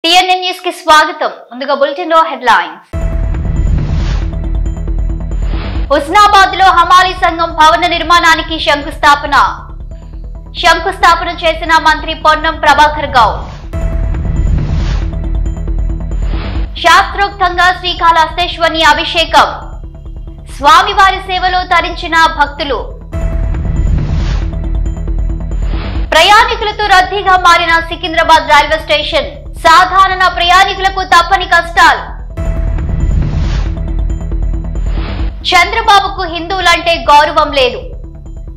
CNN news కి స్వాగతం. ముందుగా బులెటిన్ లో హెడ్లైన్స్. హుస్నాబాద్ లో హమాలీ సంఘం భవన నిర్మాణానికి శంకుస్థాపన చేసిన మంత్రి పొన్నం ప్రభాకర్ గౌడ్. శాస్త్రోక్తంగా శ్రీకాళహస్తేశ్వరి అభిషేకం. స్వామివారి సేవలో తరించిన భక్తులు. ప్రయాణికులతో రద్దీగా మారిన సికింద్రాబాద్ రైల్వే స్టేషన్. సాధారణ ప్రయాణికులకు తప్పని కష్టాలు. చంద్రబాబుకు హిందువులంటే గౌరవం లేదు.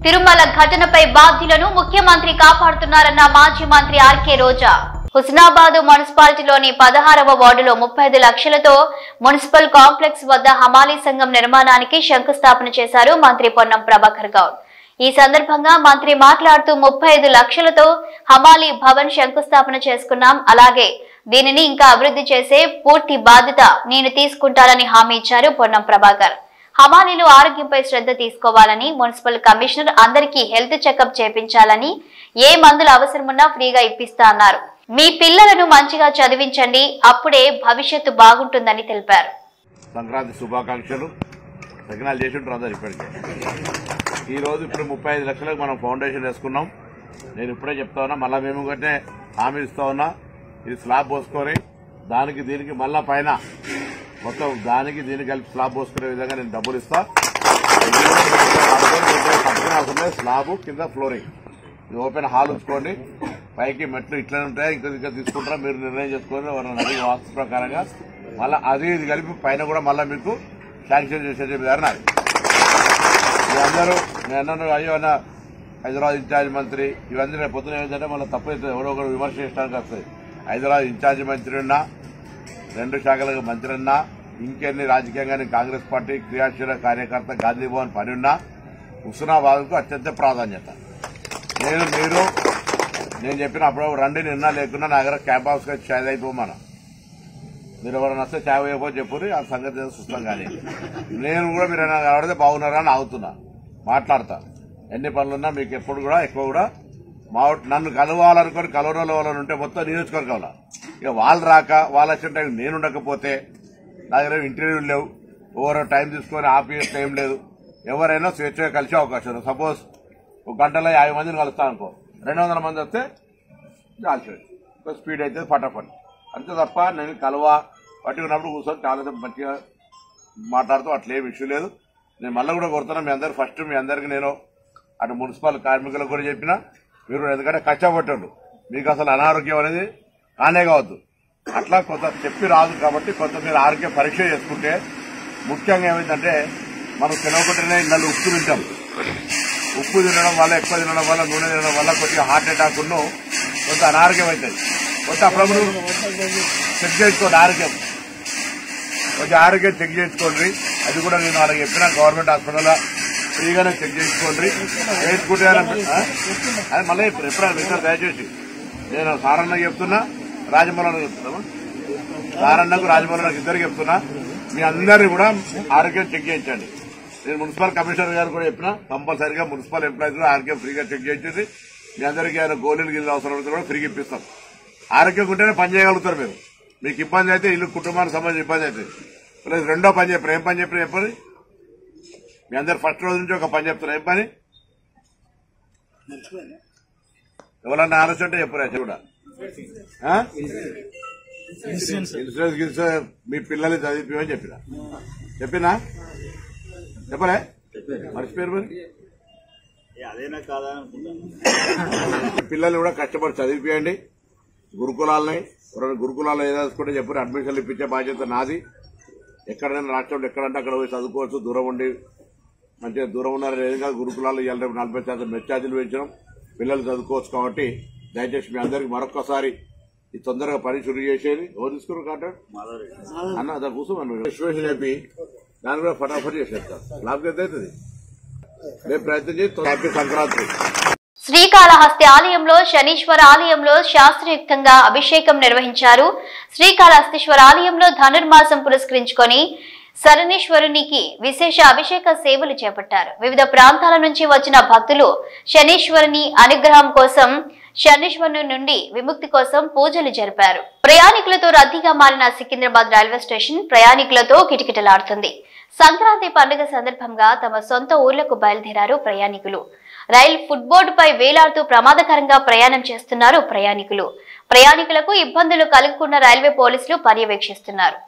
తిరుమల ఘటనపై బాధ్యులను ముఖ్యమంత్రి కాపాడుతున్నారన్న మాజీ మంత్రి ఆర్కే రోజా. హుస్నాబాద్ మున్సిపాలిటీలోని 16వ వార్డులో 35 లక్షలతో మున్సిపల్ కాంప్లెక్స్ వద్ద హమాలీ సంఘం నిర్మాణానికి శంకుస్థాపన చేశారు మంత్రి పొన్నం ప్రభాకర్ గౌడ్. ఈ సందర్భంగా మంత్రి మాట్లాడుతూ 35 లక్షలతో హమాలీ భవన్ శంకుస్థాపన చేసుకున్నాం. అలాగే దీనిని ఇంకా అభివృద్ధి చేసే పూర్తి బాధ్యత నేను తీసుకుంటానని హామీ ఇచ్చారు పొన్నం ప్రభాకర్. హమాలీలు ఆరోగ్యంపై శ్రద్ధ తీసుకోవాలని, మున్సిపల్ కమిషనర్ అందరికీ హెల్త్ చెకప్ చేపించాలని, ఏ మందులు అవసరమున్నా ఫ్రీగా ఇప్పిస్తా అన్నారు. మీ పిల్లలను మంచిగా చదివించండి, అప్పుడే భవిష్యత్తు బాగుంటుందని తెలిపారు. సంక్రాంతి శుభాకాంక్షలు. సకినాలు చేసి ఉంటారు అందరు. ఇప్పటికే ఈ రోజు ఇప్పుడు 35 లక్షలకు మనం ఫౌండేషన్ వేసుకున్నాం. నేను ఇప్పుడే చెప్తా ఉన్నా, మళ్ళా మేము కంటే హామీ ఇస్తా ఉన్నా. ఇది స్లాబ్ పోసుకొని దానికి దీనికి మళ్ళా పైన మొత్తం దానికి దీనికి కలిపి స్లాబ్ పోసుకునే విధంగా నేను డబ్బులు ఇస్తా. స్లాబ్ కింద ఫ్లోరింగ్, ఇది ఓపెన్ హాల్ ఉంచుకోండి. పైకి మెట్లు ఇట్లనే ఉంటాయి, ఇంకా తీసుకుంటారా మీరు నిర్ణయం చేసుకొని నది వాస్తు ప్రకారంగా మళ్ళీ అది ఇది కలిపి పైన కూడా మళ్ళీ మీకు శాంక్షన్ చేసే విధానం అది. మీరందరూ నేను అయ్యో అన్న హైదరాబాద్ ఇన్ఛార్జ్ మంత్రి ఇవన్నీ రేపు పొద్దున ఏమిటంటే మళ్ళీ తప్పైతే ఎవరో ఒకరు విమర్శ చేయడానికి వస్తుంది. హైదరాబాద్ ఇన్ఛార్జ్ మంత్రి ఉన్నా, 2 శాఖలకు మంత్రి ఉన్నా, ఇంకెన్ని రాజకీయంగా కాంగ్రెస్ పార్టీ క్రియాశీల కార్యకర్త గాంధీ భవన్ పని ఉన్నా హుస్నాబాద్కు అత్యంత ప్రాధాన్యత. నేను చెప్పిన అప్పుడు రండి, నిన్న లేకున్నా నా దగ్గర క్యాంప్ హౌస్ కి ఛాయ్ అయిపోమన్నా. మీరు ఎవరైనా వస్తే ఛాయ్ అయిపోయి చెప్పుర్రి, ఆ సంగతి చూస్తాం. కానీ నేను కూడా మీరు కనబడితే బాగున్నారా అని ఆగుతున్నా, మాట్లాడతా. ఎన్ని పనులున్నా మీకు ఎప్పుడు కూడా ఎక్కువ కూడా నన్ను కలవాలనుకొని కలవడంలో వాళ్ళని ఉంటే మొత్తం నియోజకవర్గంలో ఇక వాళ్ళు రాక వాళ్ళు వచ్చిన టైం నేను ఉండకపోతే నా దగ్గర ఇంటర్వ్యూలు లేవు, ఎవరో టైం తీసుకొని ఆపేసే టైం లేదు. ఎవరైనా స్వేచ్ఛగా కలిసే అవకాశం ఉంది. సపోజ్ 1 గంటలో 50 మందిని కలుస్తాననుకో, 200 మంది వస్తే చాలు, స్పీడ్ అయితే ఫటాఫట్. అంతే తప్ప నేను పట్టుకున్నప్పుడు కూర్చొని చాలా మంచిగా మాట్లాడుతూ అట్లేం ఇష్యూ లేదు. నేను మళ్ళీ కూడా కోరుతున్నా మీ అందరు, ఫస్ట్ మీ అందరికి నేను అటు మున్సిపల్ కార్మికులకు కూడా చెప్పినా, మీరు ఎందుకంటే కష్టపడ్డారు, మీకు అసలు అనారోగ్యం అనేది కానే కావద్దు. అట్లా కొంత చెప్పి రాదు కాబట్టి కొంత మీరు ఆరోగ్య పరీక్ష చేసుకుంటే, ముఖ్యంగా ఏమైందంటే మనం తినకుండానే ఇళ్ళలో ఉప్పు తింటాం. ఉప్పు తినడం వల్ల, ఎక్కువ తినడం వల్ల, నూనె తినడం వల్ల కొద్దిగా హార్ట్ అటాక్ కొంత అనారోగ్యం అవుతుంది. కొంత అప్పుడప్పుడు చెక్ చేసుకోండి, కొంచెం ఆరోగ్యం చెక్ చేసుకోండి. అది కూడా నేను వాళ్ళకి చెప్పిన గవర్నమెంట్ హాస్పిటల్లో ఫ్రీగానే చెక్ చేసుకోండి. చేసుకుంటే అది మళ్ళీ ఎప్పుడైనా వింటారు. దయచేసి నేను సారన్నకు చెప్తున్నా, రాజమౌళికి చెప్తున్నా, సారన్నకు రాజమౌళికి ఇద్దరికి చెప్తున్నా, మీ అందరినీ కూడా ఆరోగ్యం చెక్ చేయించండి. నేను మున్సిపల్ కమిషనర్ గారు కూడా చెప్పినా, కంపల్సరీగా మున్సిపల్ ఎంప్లాయీస్ కూడా ఆరోగ్యం ఫ్రీగా చెక్ చేయించండి. మీ అందరికీ ఆయన గోళీలు గిల్లు అవసరం అయితే కూడా ఫ్రీగా ఇప్పిస్తాం. ఆరోగ్యం ఉంటేనే పని చేయగలుగుతారు. మీరు మీకు ఇబ్బంది అయితే ఇల్లు కుటుంబానికి సంబంధించి ఇబ్బంది అవుతుంది. ప్లస్ రెండో పని చెప్పారు. ఏం పని చెప్పారు చెప్పండి. మీ అందరు ఫస్ట్ రోజు నుంచి ఒక పని చెప్తారు. ఏం పని? ఎవరన్నా ఆలోచన ఉంటే చెప్పారు. కూడా ఇన్సూరెన్స్ మీ పిల్లల్ని చదివిపోయని చెప్పినా చెప్పలే మర్చిపోయారు. మరి పిల్లల్ని కూడా కష్టపడి చదివిపోయండి. గురుకులాల్లో ఏదాసుకుంటే చెప్పారు. అడ్మిషన్లు ఇప్పించే బాధ్యత నాది. ఎక్కడైనా రాష్ట్రంలో ఎక్కడంటే అక్కడ పోయి చదువుకోవచ్చు. దూరం ఉండి మంచిగా దూరం ఉన్నారని ఏం కాదు. గురుకులాల్లో 40% మెస్ ఛార్జీలు పెంచడం, పిల్లలు చదువుకోవచ్చు. కాబట్టి దయచేసి మీ అందరికి మరొక్కసారి ఈ తొందరగా పని చురు చేసేది. ఎవరు తీసుకున్నారు కాంట్రాక్ట్ అన్న దాని కూర్చోమని ఎస్టిమేషన్ చెప్పి దాన్ని కూడా ఫటాఫట్ చేసేస్తారు. లాభం ఎంత అవుతుంది రేపు ప్రయత్నం చేసి హ్యాపీ సంక్రాంతి. శ్రీకాళహస్తి ఆలయంలో శనీశ్వర ఆలయంలో శాస్త్రయుక్తంగా అభిషేకం నిర్వహించారు. శ్రీకాళహస్తీశ్వర ఆలయంలో ధనుర్మాసం పురస్కరించుకొని శనీశ్వరునికి విశేష అభిషేక సేవలు చేపట్టారు. వివిధ ప్రాంతాల నుంచి వచ్చిన భక్తులు శనీశ్వరుని అనుగ్రహం కోసం శనీశ్వరుని నుండి విముక్తి కోసం పూజలు జరిపారు. ప్రయాణికులతో రద్దీగా మారిన సికింద్రాబాద్ రైల్వే స్టేషన్ ప్రయాణికులతో కిటకిటలాడుతుంది. సంక్రాంతి పండుగ సందర్భంగా తమ సొంత ఊర్లకు బయలుదేరారు ప్రయాణికులు. రైల్ ఫుట్బోర్డుపై వేలాడుతూ ప్రమాదకరంగా ప్రయాణం చేస్తున్నారు ప్రయాణికులు. ప్రయాణికులకు ఇబ్బందులు కలగకుండా రైల్వే పోలీసులు పర్యవేక్షిస్తున్నారు.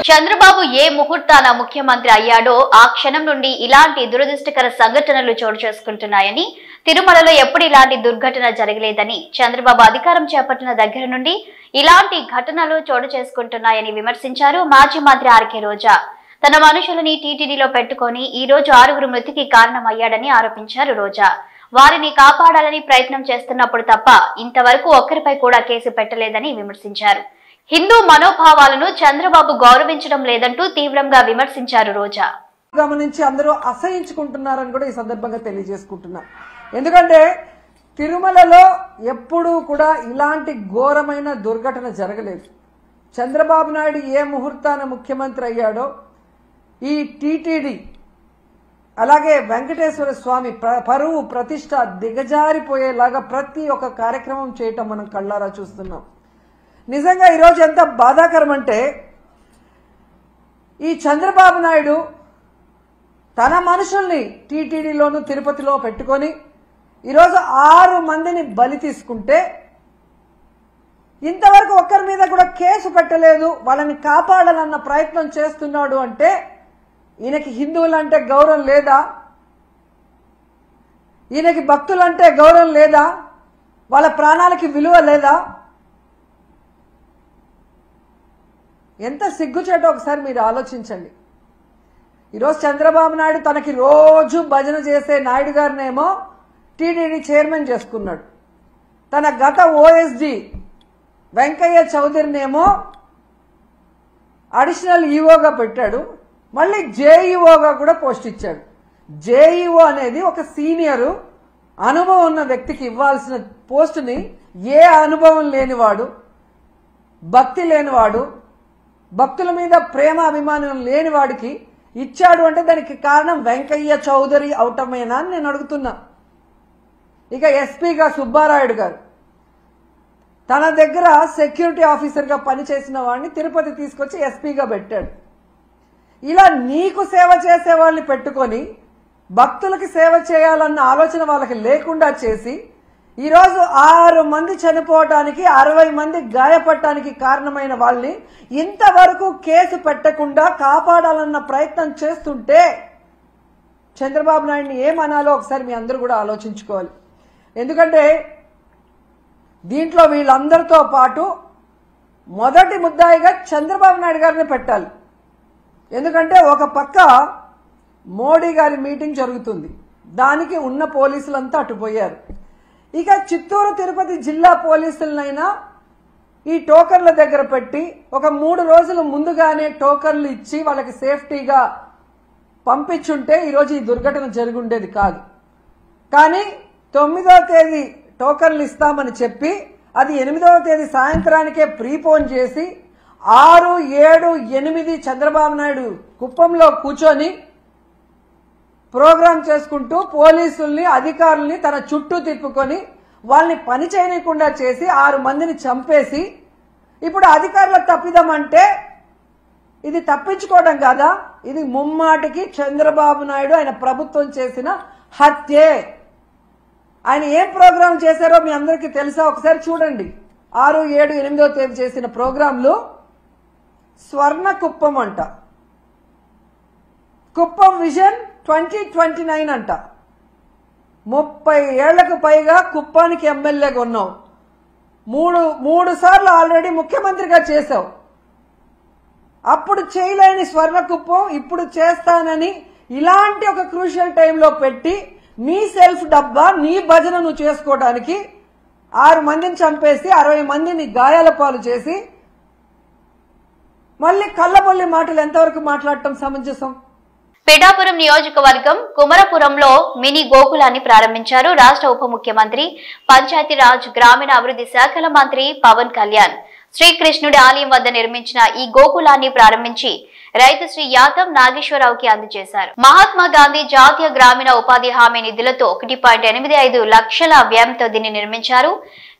చంద్రబాబు ఏ ముహూర్తాన ముఖ్యమంత్రి అయ్యాడో ఆ క్షణం నుండి ఇలాంటి దురదృష్టకర సంఘటనలు చోటు చేసుకుంటున్నాయని, తిరుమలలో ఎప్పుడు ఇలాంటి దుర్ఘటన జరగలేదని, చంద్రబాబు అధికారం చేపట్టిన దగ్గర నుండి ఇలాంటి ఘటనలు చోటు చేసుకుంటున్నాయని విమర్శించారు మాజీ మంత్రి ఆర్కే రోజా. తన మనుషులని టీటీడీలో పెట్టుకుని ఈ రోజు 6 మృతికి కారణమయ్యాడని ఆరోపించారు రోజా. వారిని కాపాడాలని ప్రయత్నం చేస్తున్నప్పుడు తప్ప ఇంతవరకు ఒక్కరిపై కూడా కేసు పెట్టలేదని విమర్శించారు. హిందూ మనోభావాలను చంద్రబాబు గౌరవించడం లేదంటూ తీవ్రంగా విమర్శించారు రోజా. గమనించి అందరూ అసహించుకుంటున్నారని కూడా ఈ సందర్భంగా తెలియజేసుకుంటున్నా. ఎందుకంటే తిరుమలలో ఎప్పుడూ కూడా ఇలాంటి ఘోరమైన దుర్ఘటన జరగలేదు. చంద్రబాబు నాయుడు ఏ ముహూర్తాన ముఖ్యమంత్రి అయ్యాడో ఈ టీటీడీ అలాగే వెంకటేశ్వర స్వామి పరువు ప్రతిష్ట దిగజారిపోయేలాగా ప్రతి ఒక్క కార్యక్రమం చేయటం మనం కళ్ళారా చూస్తున్నాం. నిజంగా ఈరోజు ఎంత బాధాకరం అంటే ఈ చంద్రబాబు నాయుడు తన మనుషుల్ని టీటీడీలోను తిరుపతిలో పెట్టుకొని ఈరోజు 6 మందిని బలి తీసుకుంటే ఇంతవరకు ఒక్కరి మీద కూడా కేసు పెట్టలేదు. వాళ్ళని కాపాడాలన్న ప్రయత్నం చేస్తున్నాడు అంటే ఈయనకి హిందువులంటే గౌరవం లేదా? ఈయనకి భక్తులంటే గౌరవం లేదా? వాళ్ళ ప్రాణాలకి విలువ లేదా? ఎంత సిగ్గుచేటో ఒకసారి మీరు ఆలోచించండి. ఈరోజు చంద్రబాబు నాయుడు తనకి రోజు భజన చేసే నాయుడు గారినేమో టీటీడీ చైర్మన్ చేసుకున్నాడు. తన గత ఓఎస్డీ వెంకయ్య చౌదరినేమో అడిషనల్ ఈఓగా పెట్టాడు. మళ్ళీ జేఈఓగా కూడా పోస్ట్ ఇచ్చాడు. జేఈఓ అనేది ఒక సీనియరు అనుభవం ఉన్న వ్యక్తికి ఇవ్వాల్సిన పోస్టుని ఏ అనుభవం లేనివాడు, భక్తి లేనివాడు, భక్తుల మీద ప్రేమ అభిమానం లేని వాడికి ఇచ్చాడు అంటే దానికి కారణం వెంకయ్య చౌదరి అవటమేనా అని నేను అడుగుతున్నా. ఇక ఎస్పీగా సుబ్బారాయుడు గారు తన దగ్గర సెక్యూరిటీ ఆఫీసర్గా పనిచేసిన వాడిని తిరుపతి తీసుకొచ్చి ఎస్పీగా పెట్టాడు. ఇలా నీకు సేవ చేసే వాళ్ళని పెట్టుకొని భక్తులకి సేవ చేయాలన్న ఆలోచన వాళ్ళకి లేకుండా చేసి ఈరోజు 6 మంది చనిపోవటానికి 60 మంది గాయపడటానికి కారణమైన వాళ్ళని ఇంతవరకు కేసు పెట్టకుండా కాపాడాలన్న ప్రయత్నం చేస్తుంటే చంద్రబాబు నాయుడిని ఏమనాలో ఒకసారి మీ అందరూ కూడా ఆలోచించుకోవాలి. ఎందుకంటే దీంట్లో వీళ్ళందరితో పాటు మొదటి ముద్దాయిగా చంద్రబాబు నాయుడు గారిని పెట్టాలి. ఎందుకంటే ఒక పక్క మోడీ గారి మీటింగ్ జరుగుతుంది, దానికి ఉన్న పోలీసులంతా అటుపోయారు. ఇక చిత్తూరు తిరుపతి జిల్లా పోలీసులనైనా ఈ టోకన్ల దగ్గర పెట్టి ఒక 3 రోజుల ముందుగానే టోకన్లు ఇచ్చి వాళ్ళకి సేఫ్టీగా పంపించుంటే ఈరోజు ఈ దుర్ఘటన జరుగుండేది కాదు. కానీ 9వ తేదీ టోకన్లు ఇస్తామని చెప్పి అది 8వ తేదీ సాయంత్రానికే ప్రీపోన్ చేసి 6, 7, 8 చంద్రబాబు నాయుడు కుప్పంలో కూర్చొని ప్రోగ్రాం చేసుకుంటూ పోలీసుల్ని అధికారుల్ని తన చుట్టూ తిప్పుకొని వాళ్ళని పని చేయకుండా చేసి 6 మందిని చంపేసి ఇప్పుడు అధికారులకు తప్పిదమంటే ఇది తప్పించుకోవడం కాదా? ఇది ముమ్మాటికి చంద్రబాబు నాయుడు ఆయన ప్రభుత్వం చేసిన హత్యే. ఆయన ఏం ప్రోగ్రాం చేశారో మీ అందరికీ తెలుసా? ఒకసారి చూడండి. 6, 7, 8వ తేదీ చేసిన ప్రోగ్రాంలు స్వర్ణ కుప్పం అంట, కుప్పం విజన్ 2029 అంట. 30 ఏళ్లకు పైగా కుప్పానికి ఎమ్మెల్యేగా ఉన్నావు, మూడు సార్లు ఆల్రెడీ ముఖ్యమంత్రిగా చేశావు. అప్పుడు చేయలేని స్వర్ణ కుప్పం ఇప్పుడు చేస్తానని ఇలాంటి ఒక క్రూషియల్ టైంలో పెట్టి నీ సెల్ఫ్ డబ్బా నీ భజన నువ్వు చేసుకోవడానికి 6 మందిని చంపేసి 60 మందిని గాయాల పాలు చేసి మళ్ళీ కళ్ళబొల్లి మాటలు ఎంతవరకు మాట్లాడటం సమంజసం? పిఠాపురం నియోజకవర్గం కుమరపురంలో మినీ గోకులాన్ని ప్రారంభించారు రాష్ట్ర ఉప ముఖ్యమంత్రి పంచాయతీరాజ్ గ్రామీణాభివృద్ధి శాఖల మంత్రి పవన్ కళ్యాణ్. శ్రీకృష్ణుడి ఆలయం వద్ద నిర్మించిన ఈ గోకులాన్ని ప్రారంభించి రైతు శ్రీ యాదవ్ నాగేశ్వరరావుకి అందజేశారు. మహాత్మా గాంధీ జాతీయ గ్రామీణ ఉపాధి హామీ నిధులతో 1.85 లక్షల వ్యయంతో దీన్ని నిర్మించారు.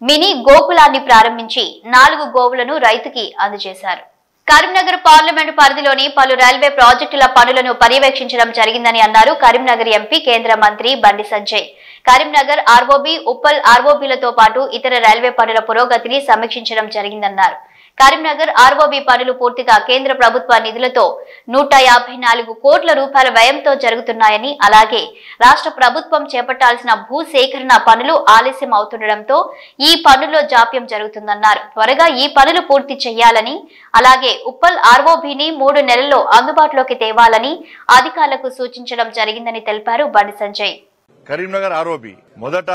మినీ గోకులాన్ని ప్రారంభించి 4 గోవులను రైతుకి అందజేశారు. కరీంనగర్ పార్లమెంటు పరిధిలోని పలు రైల్వే ప్రాజెక్టుల పనులను పర్యవేక్షించడం జరిగిందని అన్నారు కరీంనగర్ ఎంపీ కేంద్ర మంత్రి బండి సంజయ్. కరీంనగర్ ఆర్ఓబీ, ఉప్పల్ ఆర్ఓబీలతో పాటు ఇతర రైల్వే పనుల పురోగతిని సమీక్షించడం జరిగిందన్నారు. కరీంనగర్ ఆర్ఓబీ పనులు పూర్తిగా కేంద్ర ప్రభుత్వ నిధులతో 154 కోట్ల రూపాయల వ్యయంతో జరుగుతున్నాయని, అలాగే రాష్ట్ర ప్రభుత్వం చేపట్టాల్సిన భూసేకరణ పనులు ఆలస్యం అవుతుండటంతో ఈ పనుల్లో జాప్యం జరుగుతుందన్నారు. త్వరగా ఈ పనులు పూర్తి చేయాలని, అలాగే ఉప్పల్ ఆర్ఓబీని 3 నెలల్లో అందుబాటులోకి తేవాలని అధికారులకు సూచించడం జరిగిందని తెలిపారు బండి సంజయ్. కరీంనగర్ ఆర్ఓబీ మొదట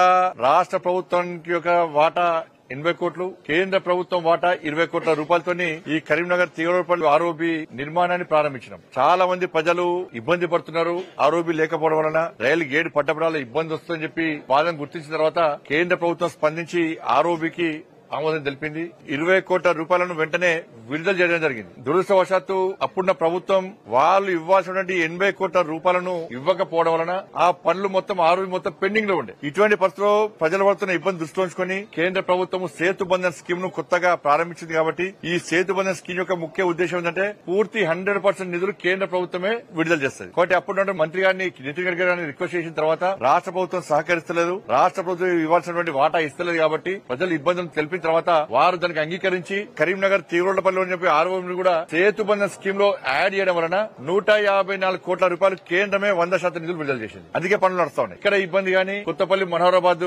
రాష్ట్ర ప్రభుత్వానికి యొక్క వాటా 80 కోట్లు, కేంద్ర ప్రభుత్వం వాటా 20 కోట్ల రూపాయలతోని ఈ కరీంనగర్ తీగలపల్లి ఆర్ఓబీ నిర్మాణాన్ని ప్రారంభించినాం. చాలా మంది ప్రజలు ఇబ్బంది పడుతున్నారు. ఆర్ఓబీ లేకపోవడం వలన రైలు గేట్ పట్టపడాల ఇబ్బంది వస్తుందని చెప్పి బాధను గుర్తించిన తర్వాత కేంద్ర ప్రభుత్వం స్పందించి ఆర్ఓబీకి ఆమోదం తెలిపింది. 20 కోట్ల రూపాయలను వెంటనే విడుదల చేయడం జరిగింది. దురదృష్టవశాత్తు అప్పుడున్న ప్రభుత్వం వాళ్ళు ఇవ్వాల్సినటువంటి 80 కోట్ల రూపాయలను ఇవ్వకపోవడం వలన ఆ పనులు మొత్తం ఆర్ఓబీ మొత్తం పెండింగ్ లో ఉండే. ఇటువంటి పరిస్థితుల్లో ప్రజలు పడుతున్న ఇబ్బంది దృష్టిలో ఉంచుకొని కేంద్ర ప్రభుత్వం సేతు బంధన్ స్కీమ్ ను కొత్తగా ప్రారంభించింది. కాబట్టి ఈ సేతు బంధన్ స్కీమ్ యొక్క ముఖ్య ఉద్దేశం ఏంటంటే పూర్తి 100% నిధులు కేంద్ర ప్రభుత్వమే విడుదల చేస్తుంది. కాబట్టి అప్పుడు మంత్రి గారిని నితిన్ గడ్కరీ గారిని రిక్వెస్ట్ చేసిన తర్వాత రాష్ట్ర ప్రభుత్వం సహకరిస్తలేదు, రాష్ట్ర ప్రభుత్వం ఇవ్వాల్సినటువంటి వాటా ఇస్తలేదు. కాబట్టి ప్రజలు ఇబ్బందులు తెలిపిన తర్వాత వారు దానికి అంగీకరించి కరీంనగర్ తీగలపల్లి అని చెప్పి ఆర్ఓబీ కూడా సేతు బంధన్ స్కీమ్ లో యాడ్ చేయడం వలన 154 కోట్ల రూపాయలు కేంద్రమే 100% నిధులు విడుదల చేసింది. అందుకే పనులు నడుస్తా ఉన్నాయి. ఇక్కడ ఇబ్బంది గానీ కొత్తపల్లి మనోహరాబాద్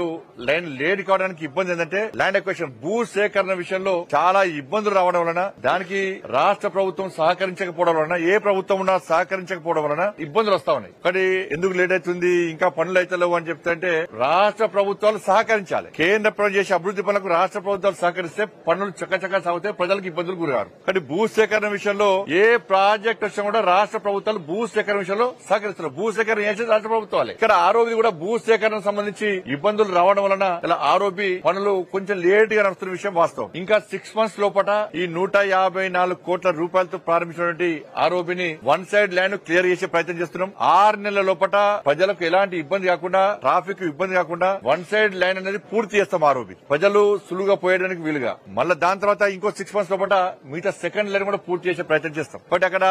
లైన్ లేట్ కావడానికి ఇబ్బంది ఏంటంటే ల్యాండ్ ఎక్వేషన్ భూ సేకరణ విషయంలో చాలా ఇబ్బందులు రావడం వలన దానికి రాష్ట్ర ప్రభుత్వం సహకరించకపోవడం వలన ఏ ప్రభుత్వం ఉన్నా సహకరించకపోవడం వలన ఇబ్బందులు వస్తా ఉన్నాయి. కానీ ఎందుకు లేట్ అవుతుంది ఇంకా పనులు అయితే లేవు అని చెప్తే రాష్ట్ర ప్రభుత్వాలు సహకరించాలి. కేంద్ర ప్రభుత్వం చేసే అభివృద్ధి పనులకు రాష్ట్ర ప్రభుత్వాలు సహకరిస్తే పనులు చక్కచక్క సాగుతాయి, ప్రజలకు ఇబ్బందులు గురిగారు. కానీ భూ సేకరణ విషయంలో ఏ ప్రాజెక్ట్ వచ్చినా కూడా రాష్ట్ర ప్రభుత్వాలు భూ సేకరణ విషయంలో సహకరిస్తున్నారు. భూ సేకరణ చేసేది రాష్ట్ర ప్రభుత్వాలే. ఇక్కడ ఆర్ఓబీ కూడా భూ సేకరణ సంబంధించి ఇబ్బందులు రావడం వలన ఇలా ఆర్ఓబీ పనులు కొంచెం లేట్ గా నడుస్తున్న విషయం వాస్తవం. ఇంకా 6 months లోపల ఈ 154 కోట్ల రూపాయలతో ప్రారంభించినటువంటి ఆర్ఓబీని 1 side ల్యాండ్ క్లియర్ చేసే ప్రయత్నం చేస్తున్నాం. 6 నెలల లోపల ప్రజలకు ఎలాంటి ఇబ్బంది కాకుండా, ట్రాఫిక్ ఇబ్బంది కాకుండా 1 side ల్యాండ్ అనేది పూర్తి చేస్తాం. ఆర్ఓబీ ప్రజలు సులువుగా పోయడానికి వీలుగా. మళ్ళీ దాని తర్వాత ఇంకో 6 months లోపల మిగతా సెకండ్ లైన్ కూడా పూర్తి చేసే ప్రయత్నం చేస్తాం. బట్ అక్కడ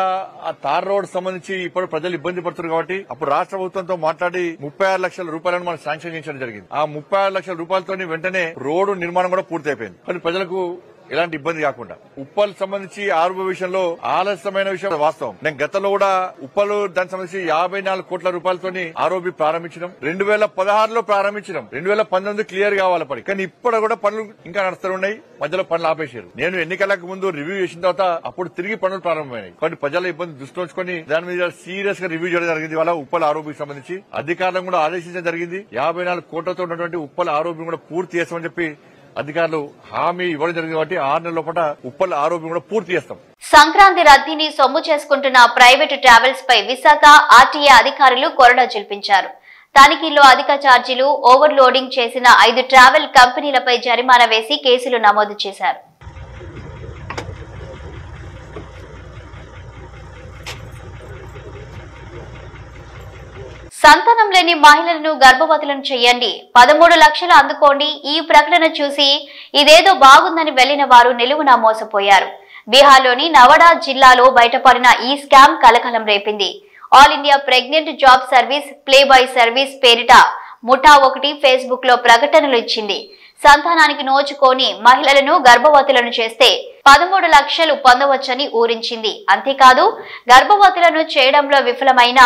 ఆ తార్ రోడ్ సంబంధించి ఇప్పుడు ప్రజలు ఇబ్బంది పడుతున్నారు. కాబట్టి అప్పుడు రాష్ట్ర ప్రభుత్వంతో మాట్లాడి 36 లక్షల రూపాయలను మనం శాంక్షన్ చేయించడం జరిగింది. ఆ 36 లక్షల రూపాయలతో వెంటనే రోడ్డు నిర్మాణం కూడా పూర్తి అయిపోయింది. కానీ ప్రజలకు ఎలాంటి ఇబ్బంది కాకుండా. ఉప్పల్ సంబంధించి ఆర్ఓబీ విషయంలో ఆలస్యమైన విషయం వాస్తవం. నేను గతంలో కూడా ఉప్పల్ దానికి సంబంధించి 54 కోట్ల రూపాయలతో ఆర్ఓబీ ప్రారంభించడం 2016లో ప్రారంభించడం 2019 క్లియర్ కావాలి పడి. కానీ ఇప్పుడు కూడా పనులు ఇంకా నడుస్తున్నాయి, మధ్యలో పనులు ఆపేశారు. నేను ఎన్నికలకు ముందు రివ్యూ చేసిన తర్వాత అప్పుడు తిరిగి పనులు ప్రారంభమైనాయి. కాబట్టి ప్రజల ఇబ్బంది దృష్టిలో ఉంచుకొని దాని మీద సీరియస్ గా రివ్యూ చేయడం జరిగింది. వాళ్ళ ఉప్పల్ ఆర్ఓబీకి సంబంధించి అధికారులను కూడా ఆదేశించడం జరిగింది. 54 కోట్లతో ఉన్నటువంటి ఉప్పల్ ఆర్ఓబీ కూడా పూర్తి చేస్తామని చెప్పి అధికారులు హామీ ఇవ్వడం జరిగింది. కాబట్టి 6 నెలల లోపల ఉప్పల్ ఆరోగ్యం కూడా పూర్తి చేస్తాం. సంక్రాంతి రద్దీని సొమ్ము చేసుకుంటున్న ప్రైవేటు ట్రావెల్స్ పై విశాఖ ఆర్టీఏ అధికారులు కొరడా జల్పించారు. తనిఖీల్లో అధిక ఛార్జీలు, ఓవర్లోడింగ్ చేసిన 5 ట్రావెల్ కంపెనీలపై జరిమానా వేసి కేసులు నమోదు చేశారు. సంతానం లేని మహిళలను గర్భవతులను చేయండి, 13 లక్షలు అందుకోండి. ఈ ప్రకటన చూసి ఇదేదో బాగుందని వెళ్లిన వారు నిలువునా మోసపోయారు. బీహార్లోని నవాడా జిల్లాలో బయటపడిన ఈ స్కామ్ కలకలం రేపింది. All India pregnant job service, play boy service పేరిట ముఠా ఒకటి ఫేస్బుక్ లో ప్రకటనలు ఇచ్చింది. సంతానానికి నోచుకొని మహిళలను గర్భవతులను చేస్తే 13 లక్షలు పొందవచ్చని ఊరించింది. అంతేకాదు గర్భవతులను చేయడంలో విఫలమైన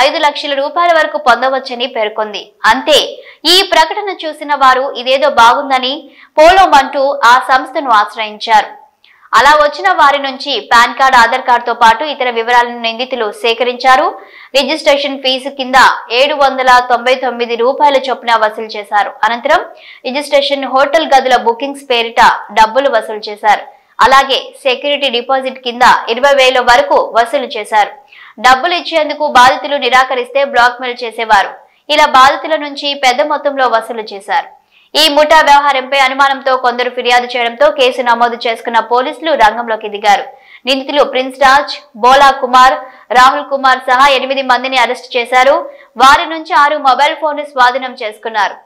5 లక్షల రూపాయల వరకు పొందవచ్చని పేర్కొంది. అంతే, ఈ ప్రకటన చూసిన వారు ఇదేదో బాగుందని పోలోమంటూ ఆ సంస్థను ఆశ్రయించారు. అలా వచ్చిన వారి నుంచి పాన్ కార్డ్, ఆధార్ కార్డుతో పాటు ఇతర వివరాలను నిందితులు సేకరించారు. రిజిస్ట్రేషన్ ఫీజు కింద 799 రూపాయల చొప్పున వసూలు చేశారు. అనంతరం రిజిస్ట్రేషన్, హోటల్ గదుల బుకింగ్స్ పేరిట డబ్బులు వసూలు చేశారు. అలాగే సెక్యూరిటీ డిపాజిట్ కింద 20,000 వరకు వసూలు చేశారు. డబ్బులు ఇచ్చేందుకు బాధితులు నిరాకరిస్తే బ్లాక్మెయిల్ చేసేవారు. ఇలా బాధితుల నుంచి పెద్ద మొత్తంలో వసూలు చేశారు. ఈ ముఠా వ్యవహారంపై అనుమానంతో కొందరు ఫిర్యాదు చేయడంతో కేసు నమోదు చేసుకున్న పోలీసులు రంగంలోకి దిగారు. నిందితులు ప్రిన్స్ రాజ్, బోలా కుమార్, రాహుల్ కుమార్ సహా 8 మందిని అరెస్టు చేశారు. వారి నుంచి 6 మొబైల్ ఫోన్లు స్వాధీనం చేసుకున్నారు.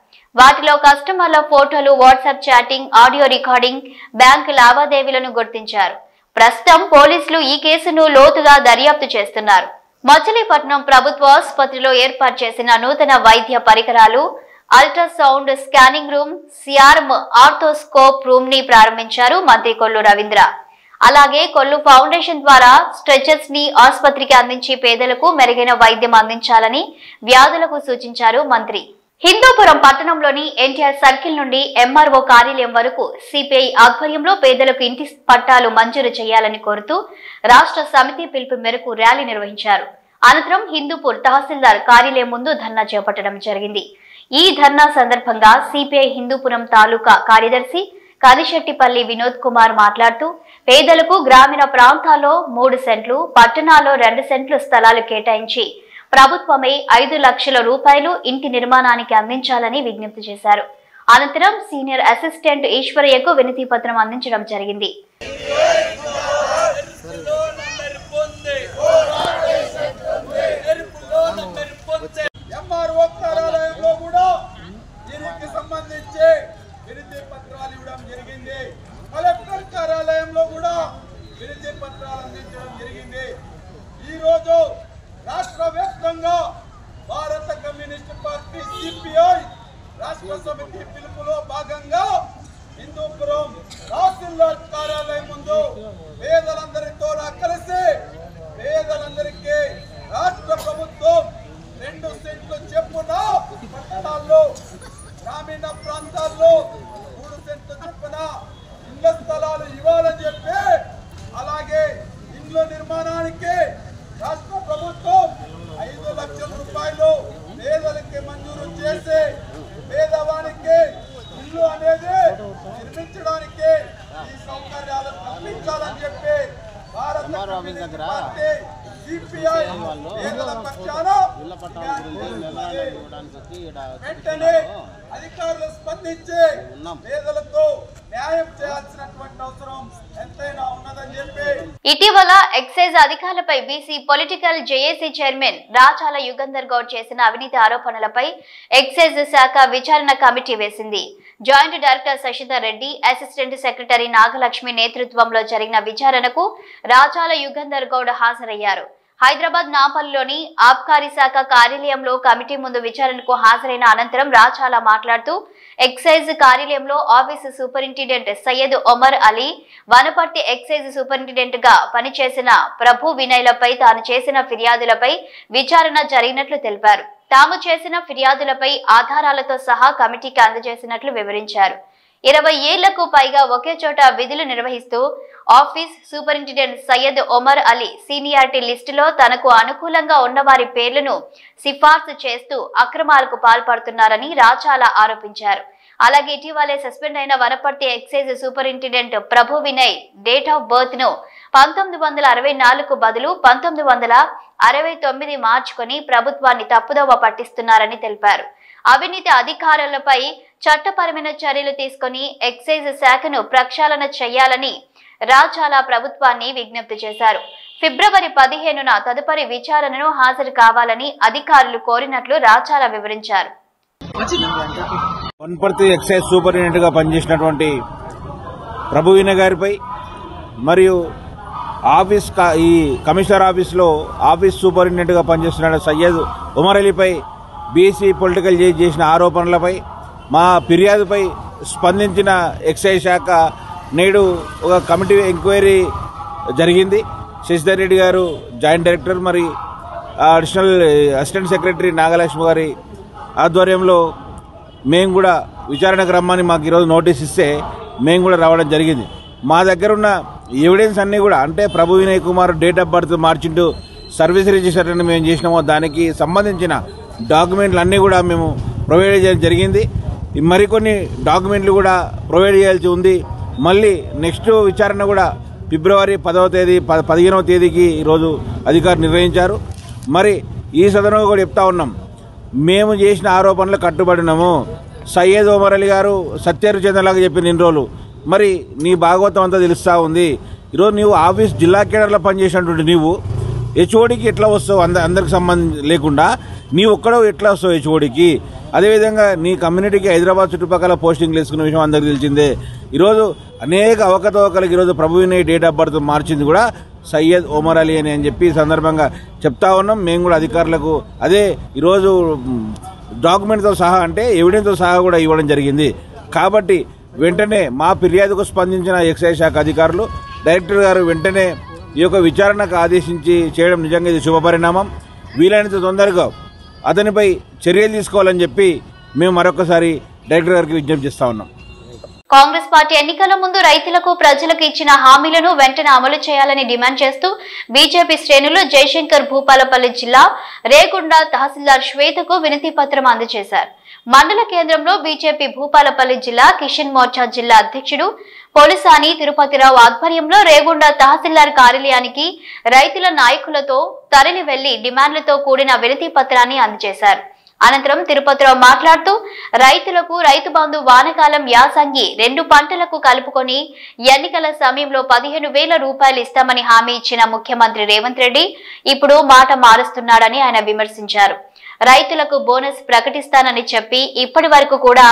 వాటిలో కస్టమర్ల ఫోటోలు, WhatsApp chatting, audio recording, bank లావాదేవీలను గుర్తించారు. ప్రస్తుతం పోలీసులు ఈ కేసును లోతుగా దర్యాప్తు చేస్తున్నారు. మచిలీపట్నం ప్రభుత్వ ఆసుపత్రిలో ఏర్పాటు చేసిన నూతన వైద్య పరికరాలు, ultrasound scanning room, CRM arthroscope room ని ప్రారంభించారు మంత్రి కొల్లు రవీంద్ర. అలాగే కొల్లు ఫౌండేషన్ ద్వారా స్ట్రెచర్స్ ని ఆసుపత్రికి అందించి పేదలకు మెరుగైన వైద్యం అందించాలని వ్యాధులకు సూచించారు మంత్రి. హిందూపురం పట్టణంలోని ఎన్టీఆర్ సర్కిల్ నుండి ఎంఆర్ఓ కార్యాలయం వరకు సిపిఐ ఆధ్వర్యంలో పేదలకు ఇంటి పట్టాలు మంజూరు చేయాలని కోరుతూ రాష్ట్ర సమితి పిలుపు మేరకు ర్యాలీ నిర్వహించారు. అనంతరం హిందూపూర్ తహసీల్దార్ కార్యాలయం ముందు ధర్నా చేపట్టడం జరిగింది. ఈ ధర్నా సందర్భంగా సిపిఐ హిందూపురం తాలూకా కార్యదర్శి కనిశెట్టిపల్లి వినోద్ కుమార్ మాట్లాడుతూ పేదలకు గ్రామీణ ప్రాంతాల్లో 3 సెంట్లు, పట్టణాల్లో 2 సెంట్లు స్థలాలు కేటాయించి ప్రభుత్వమే 5 లక్షల రూపాయలు ఇంటి నిర్మాణానికి అందించాలని విజ్ఞప్తి చేశారు. అనంతరం సీనియర్ అసిస్టెంట్ ఈశ్వరయ్యకు వినతి పత్రం అందించడం జరిగింది. రాష్ట్ర వ్యాప్తంగా భారత కమ్యూనిస్ట్ పార్టీ సిపిఐ రాష్ట్ర సమితి పిలుపులో భాగంగా హిందూపురం తహసీల్దార్ కార్యాలయం ముందు పేదలందరితో కలిసి పేదలందరికీ రాష్ట్ర ప్రభుత్వం 2 సెంట్లు చెప్పున పట్టణాల్లో, గ్రామీణ ప్రాంతాల్లో 3 సెంట్లు చెప్పున ఇళ్ల స్థలాలు ఇవ్వాలని చెప్పి, అలాగే ఇండ్ల నిర్మాణానికి రాష్ట్ర ప్రభుత్వం 5 లక్షల రూపాయలు పేదలకి మంజూరు చేసి పేదవానికి ఇల్లు అనేది నిర్మించడానికి ఈ సౌకర్యాలు కల్పించాలని చెప్పి భారత కమ్యూనిస్ట్ పార్టీ సిపిఐ పేదల పక్షాన వెంటనే అధికారులు స్పందించి పేదలకు న్యాయం చేయాల్సినటువంటి అవసరం ఎంతైనా ఉన్నదని చెప్పి ఇటీవల ఎక్సైజ్ అధికారులపై BC political JAC chairman Rachala Yugandhar Goud చేసిన అవినీతి ఆరోపణలపై ఎక్సైజ్ శాఖ విచారణ కమిటీ వేసింది. Joint director Shashidhar Reddy, assistant secretary Nagalakshmi నేతృత్వంలో జరిగిన విచారణకు రాచాల యుగంధర్ గౌడ్ హాజరయ్యారు. హైదరాబాద్ నాంపల్లిలోని ఆబ్కారీ శాఖ కార్యాలయంలో కమిటీ ముందు విచారణకు హాజరైన అనంతరం రాచాల మాట్లాడుతూ ఎక్సైజ్ కార్యాలయంలో office superintendent Syed Omar Ali, Wanaparthy excise superintendent గా పనిచేసిన ప్రభు వినయ్లపై తాను చేసిన ఫిర్యాదులపై విచారణ జరిగినట్లు తెలిపారు. తాము చేసిన ఫిర్యాదులపై ఆధారాలతో సహా కమిటీకి అందజేసినట్లు వివరించారు. 20 ఏళ్లకు పైగా ఒకే చోట విధులు నిర్వహిస్తూ office superintendent Syed Omar Ali seniority లిస్టులో తనకు అనుకూలంగా ఉన్నవారి పేర్లను సిఫార్సు చేస్తూ అక్రమాలకు పాల్పడుతున్నారని రాచాల ఆరోపించారు. అలాగే ఇటీవలే సస్పెండ్ అయిన Wanaparthy excise superintendent Prabhu Vinay date of birth ను 1964 బదులు 1969 మార్చుకొని ప్రభుత్వాన్ని తప్పుదోవ పట్టిస్తున్నారని తెలిపారు. అవినీతి అధికారులపై చట్టపరమైన చర్యలు తీసుకుని ఎక్సైజ్ శాఖను ప్రక్షాళన చేయాలని రాచాల ప్రభుత్వాన్ని విజ్ఞప్తి చేశారు. ఫిబ్రవరి 15న తదుపరి విచారణను హాజరు కావాలని అధికారులు కోరినట్లు రాచాల వివరించారు. వనపర్తి ఎక్సైజ్ సూపరింటెండెంట్ గా పనిచేసినటువంటి ప్రభు వినయ్ గారిపై మరియు ఈ కమిషనర్ ఆఫీసులో ఆఫీస్ సూపరింటెండెంట్ గా పనిచేస్తున్న సయ్యద్ ఉమర్ అలీపై బీసీ పొలిటికల్ చేసిన ఆరోపణలపై మా ఫిర్యాదుపై స్పందించిన ఎక్సైజ్ శాఖ నేడు ఒక కమిటీ ఎంక్వైరీ జరిగింది. శశిధర్ రెడ్డి గారు జాయింట్ డైరెక్టర్, మరి అడిషనల్ అసిస్టెంట్ సెక్రటరీ నాగలక్ష్మి గారి ఆధ్వర్యంలో మేము కూడా విచారణకు రమ్మని మాకు ఈరోజు నోటీస్ ఇస్తే మేము కూడా రావడం జరిగింది. మా దగ్గర ఉన్న ఎవిడెన్స్ అన్నీ కూడా, అంటే Prabhu Vinay Kumar date of birth మార్చింటూ సర్వీస్ రిజిస్టర్ అని మేము చేసినామో దానికి సంబంధించిన డాక్యుమెంట్లు అన్నీ కూడా మేము ప్రొవైడ్ చేయడం జరిగింది. మరికొన్ని డాక్యుమెంట్లు కూడా ప్రొవైడ్ చేయాల్సి ఉంది. మళ్ళీ నెక్స్ట్ విచారణ కూడా ఫిబ్రవరి 10వ తేదీ 15వ తేదీకి ఈరోజు అధికారులు నిర్ణయించారు. మరి ఈ సదనంలో కూడా చెప్తా ఉన్నాం, మేము చేసిన ఆరోపణలు కట్టుబడినాము. సయ్యద్ ఒమర్ అలీ గారు సత్యహరిచంద్రలాగా చెప్పిన ఇన్ని రోజులు మరి నీ భాగవతం అంతా తెలుస్తూ ఉంది. ఈరోజు నీవు ఆఫీస్ జిల్లా కేడర్లో పనిచేసినటువంటి నీవు హెచ్ఓడికి ఎట్లా వస్తావు? అందరికి సంబంధం లేకుండా నీ ఒక్కడో ఎట్లా వస్తావు హెచ్ఓడికి? అదేవిధంగా నీ కమ్యూనిటీకి హైదరాబాద్ చుట్టుపక్కల పోస్టింగ్లు వేసుకున్న విషయం అందరికీ తెలిసిందే. ఈరోజు అనేక అవకతవకలకు ఈరోజు ప్రభువిని డేట్ ఆఫ్ బర్త్ మార్చింది కూడా సయ్యద్ ఒమర్ అలీ అని చెప్పి ఈ సందర్భంగా చెప్తా ఉన్నాం. మేము కూడా అధికారులకు అదే ఈరోజు డాక్యుమెంట్తో సహా అంటే ఎవిడెన్స్తో సహా కూడా ఇవ్వడం జరిగింది. కాబట్టి వెంటనే మా ఫిర్యాదుకు స్పందించిన ఎక్సైజ్ శాఖ అధికారులు డైరెక్టర్ గారు వెంటనే ఈ యొక్క విచారణకు ఆదేశించి చేయడం నిజంగా ఇది శుభపరిణామం. వీలైనంత తొందరగా అతనిపై చర్యలు తీసుకోవాలని చెప్పి మేము మరొకసారి డైరెక్టర్ గారికి విజ్ఞప్తి చేస్తా ఉన్నాం. కాంగ్రెస్ పార్టీ ఎన్నికల ముందు రైతులకు ప్రజలకు ఇచ్చిన హామీలను వెంటనే అమలు చేయాలని డిమాండ్ చేస్తూ బీజేపీ శ్రేణులు జయశంకర్ భూపాలపల్లి జిల్లా రేగుండ తహసీల్దార్ శ్వేతకు వినతి పత్రం అందజేశారు. మండల కేంద్రంలో బీజేపీ భూపాలపల్లి జిల్లా కిషన్ మోర్చా జిల్లా అధ్యక్షుడు పోలిసాని తిరుపతిరావు ఆధ్వర్యంలో రేగుండ తహసీల్దార్ కార్యాలయానికి రైతుల నాయకులతో తరలి వెళ్లి డిమాండ్లతో కూడిన వినతి పత్రాన్ని అందజేశారు. అనంతరం తిరుపతిరావు మాట్లాడుతూ రైతులకు రైతు బంధు వానకాలం యాసంగి 2 పంటలకు కలుపుకొని ఎన్నికల సమయంలో 15,000 రూపాయలు ఇస్తామని హామీ ఇచ్చిన ముఖ్యమంత్రి రేవంత్ రెడ్డి ఇప్పుడు మాట మారుస్తున్నాడని ఆయన విమర్శించారు. రైతులకు బోనస్ ప్రకటిస్తానని చెప్పి ఇప్పటి వరకు కూడా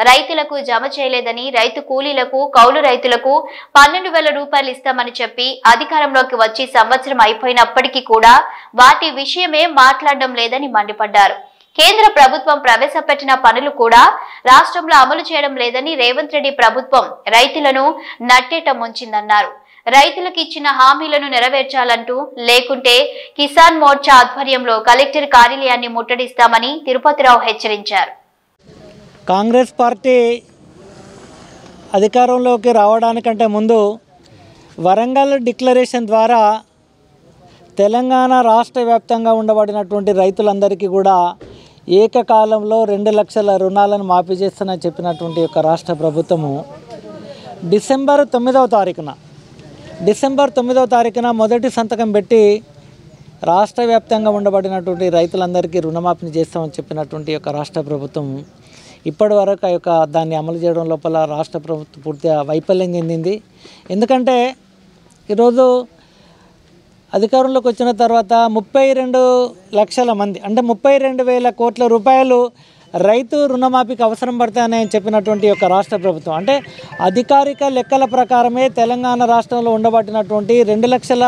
రైతులకు జమ చేయలేదని, రైతు కూలీలకు కౌలు రైతులకు 12,000 రూపాయలు ఇస్తామని చెప్పి అధికారంలోకి వచ్చి సంవత్సరం అయిపోయినప్పటికీ కూడా వాటి విషయమే మాట్లాడడం లేదని మండిపడ్డారు. కేంద్ర ప్రభుత్వం ప్రవేశపెట్టిన పనులు కూడా రాష్ట్రంలో అమలు చేయడం లేదని రేవంత్ రెడ్డి ప్రభుత్వం రైతులను నట్టేట ముంచిందన్నారు. రైతులకు ఇచ్చిన హామీలను నెరవేర్చాలంటూ లేకుంటే కిసాన్ మోర్చా ఆధ్వర్యంలో కలెక్టర్ కార్యాలయాన్ని ముట్టడిస్తామని తిరుపతిరావు హెచ్చరించారు. కాంగ్రెస్ పార్టీ అధికారంలోకి రావడానికంటే ముందు వరంగల్ డిక్లరేషన్ ద్వారా తెలంగాణ రాష్ట్ర వ్యాప్తంగా ఉండబడినటువంటి రైతులందరికీ కూడా ఏకకాలంలో 2 లక్షల రుణాలను మాఫీ చేస్తానని చెప్పినటువంటి యొక్క రాష్ట్ర ప్రభుత్వము డిసెంబర్ 9వ తారీఖున మొదటి సంతకం పెట్టి రాష్ట్ర వ్యాప్తంగా ఉండబడినటువంటి రైతులందరికీ రుణమాఫీ చేస్తామని చెప్పినటువంటి యొక్క రాష్ట్ర ప్రభుత్వం ఇప్పటి వరకు ఆ యొక్క దాన్ని అమలు చేయడం లోపల రాష్ట్ర ప్రభుత్వం పూర్తిగా వైఫల్యం చెందింది. ఎందుకంటే ఈరోజు అధికారంలోకి వచ్చిన తర్వాత 32 లక్షల మంది అంటే 32,000 కోట్ల రూపాయలు రైతు రుణమాఫీకి అవసరం పడతాయని చెప్పినటువంటి యొక్క రాష్ట్ర ప్రభుత్వం అంటే అధికారిక లెక్కల ప్రకారమే తెలంగాణ రాష్ట్రంలో ఉండబట్టినటువంటి 2 లక్షల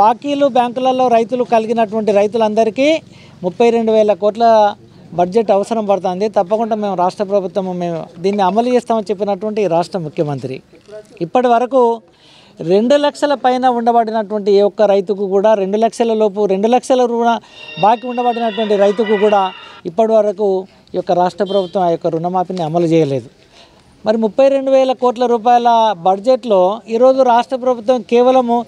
బాకీలు బ్యాంకులలో రైతులు కలిగినటువంటి రైతులందరికీ 32,000 కోట్ల బడ్జెట్ అవసరం పడుతుంది. తప్పకుండా మేము రాష్ట్ర ప్రభుత్వం మేము దీన్ని అమలు చేస్తామని చెప్పినటువంటి రాష్ట్ర ముఖ్యమంత్రి ఇప్పటి వరకు 2 లక్షల పైన ఉండబడినటువంటి ఏ ఒక్క రైతుకు కూడా 2 లక్షల లోపు 2 లక్షల రుణ బాకీ ఉండబడినటువంటి రైతుకు కూడా ఇప్పటి వరకు ఈ యొక్క రాష్ట్ర ప్రభుత్వం ఆ యొక్క రుణమాఫీని అమలు చేయలేదు. మరి 32,000 కోట్ల రూపాయల బడ్జెట్లో ఈరోజు రాష్ట్ర ప్రభుత్వం కేవలము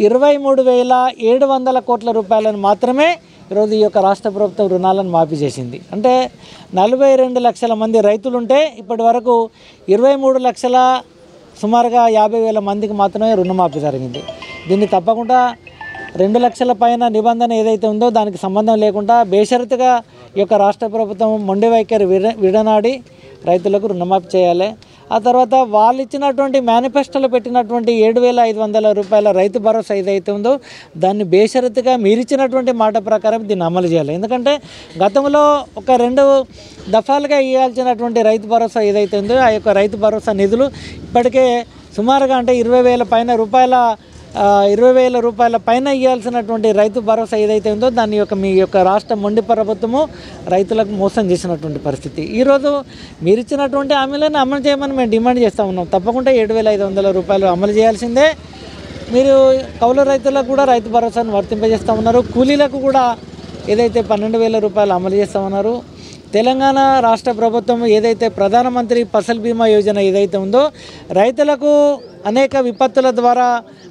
23,700 కోట్ల రూపాయలను మాత్రమే ఈరోజు ఈ యొక్క రాష్ట్ర ప్రభుత్వం రుణాలను మాఫీ చేసింది. అంటే 42 లక్షల మంది రైతులుంటే ఇప్పటి వరకు 23 లక్షల సుమారుగా 50,000 మందికి మాత్రమే రుణమాఫీ జరిగింది. దీన్ని తప్పకుండా 2 లక్షల పైన నిబంధన ఏదైతే ఉందో దానికి సంబంధం లేకుండా బేషరతుగా ఈ యొక్క రాష్ట్ర ప్రభుత్వం మొండి వైఖరి విడనాడి రైతులకు రుణమాఫీ చేయాలి. ఆ తర్వాత వాళ్ళు ఇచ్చినటువంటి మేనిఫెస్టోలో పెట్టినటువంటి 7,500 రూపాయల రైతు భరోసా ఏదైతే ఉందో దాన్ని బేషరతుగా మీరిచ్చినటువంటి మాట ప్రకారం దీన్ని అమలు చేయాలి. ఎందుకంటే గతంలో ఒక 2 దఫాలుగా ఇవ్వాల్సినటువంటి రైతు భరోసా ఏదైతే ఉందో ఆ యొక్క రైతు భరోసా నిధులు ఇప్పటికే సుమారుగా అంటే 20,000 రూపాయల పైన ఇవ్వాల్సినటువంటి రైతు భరోసా ఏదైతే ఉందో దాని యొక్క మీ యొక్క రాష్ట్ర మొండి ప్రభుత్వము రైతులకు మోసం చేసినటువంటి పరిస్థితి. ఈరోజు మీరు ఇచ్చినటువంటి హామీలను అమలు చేయమని మేము డిమాండ్ చేస్తూ ఉన్నాం. తప్పకుండా 7,500 రూపాయలు అమలు చేయాల్సిందే. మీరు కౌలు రైతులకు కూడా రైతు భరోసాను వర్తింపజేస్తూ ఉన్నారు. కూలీలకు కూడా ఏదైతే 12,000 రూపాయలు అమలు చేస్తూ ఉన్నారు. తెలంగాణ రాష్ట్ర ప్రభుత్వం ఏదైతే ప్రధానమంత్రి ఫసల్ బీమా యోజన ఏదైతే ఉందో రైతులకు అనేక విపత్తుల ద్వారా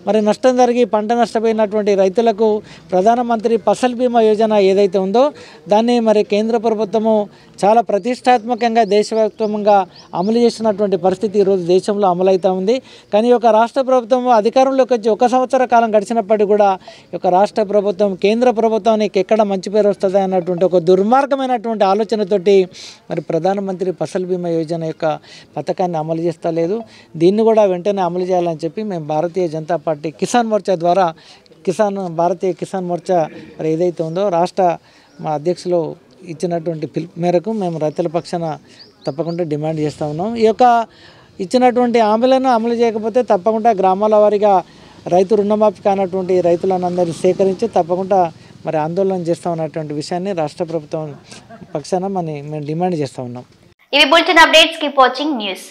మరి నష్టం జరిగి పంట నష్టపోయినటువంటి రైతులకు ప్రధానమంత్రి ఫసల్ బీమా యోజన ఏదైతే ఉందో దాన్ని మరి కేంద్ర ప్రభుత్వము చాలా ప్రతిష్టాత్మకంగా దేశవ్యాప్తంగా అమలు చేస్తున్నటువంటి పరిస్థితి ఈరోజు దేశంలో అమలవుతూ ఉంది. కానీ ఒక రాష్ట్ర ప్రభుత్వం అధికారంలోకి వచ్చి 1 సంవత్సర కాలం గడిచినప్పటికీ కూడా ఈ యొక్క రాష్ట్ర ప్రభుత్వం కేంద్ర ప్రభుత్వానికి ఎక్కడ మంచి పేరు వస్తుంది అన్నటువంటి ఒక దుర్మార్గమైనటువంటి ఆలోచనతోటి మరి ప్రధానమంత్రి ఫసల్ బీమా యోజన యొక్క పథకాన్ని అమలు చేస్తలేదు. దీన్ని కూడా వెంటనే అమలు చేయాలని చెప్పి మేము భారతీయ జనతా పార్టీ కిసాన్ మోర్చా ద్వారా భారతీయ కిసాన్ మోర్చా మరి ఏదైతే ఉందో రాష్ట్ర మా అధ్యక్షులు ఇచ్చినటువంటి పిలుపు మేరకు మేము రైతుల పక్షాన తప్పకుండా డిమాండ్ చేస్తూ ఉన్నాం. ఈ యొక్క ఇచ్చినటువంటి హామీలను అమలు చేయకపోతే తప్పకుండా గ్రామాల వారీగా రైతు రుణమాఫీ కానటువంటి రైతులను అందరినీ సేకరించి తప్పకుండా మరి ఆందోళన చేస్తామన్నటువంటి విషయాన్ని రాష్ట్ర ప్రభుత్వం పక్షాన మేము డిమాండ్ చేస్తూ ఉన్నాం. ఇవి bulletin updates. Keep watching news.